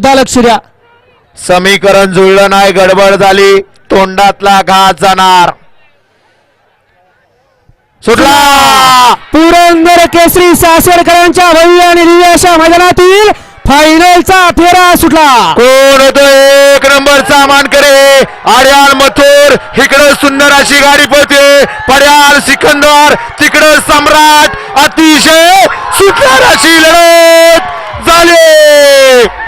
सुद्धा लक्ष द्या. समीकरण जुळलं नाही, गडबड झाली, तोंडातला घास जाणार. सुटला. पुरंदर केसरी सासवडकरांच्या भव्य आणि दिव्य अशा मैदानातील फायनलचा फेरा सुटला. कोण होतो एक नंबरचा मानकरी? आर्याल मथुर. इकडं सुंदर अशी गाडी पळते. पड्याल सिकंदर, तिकडं सम्राट. अतिशय सुंदर अशी लढत झाली.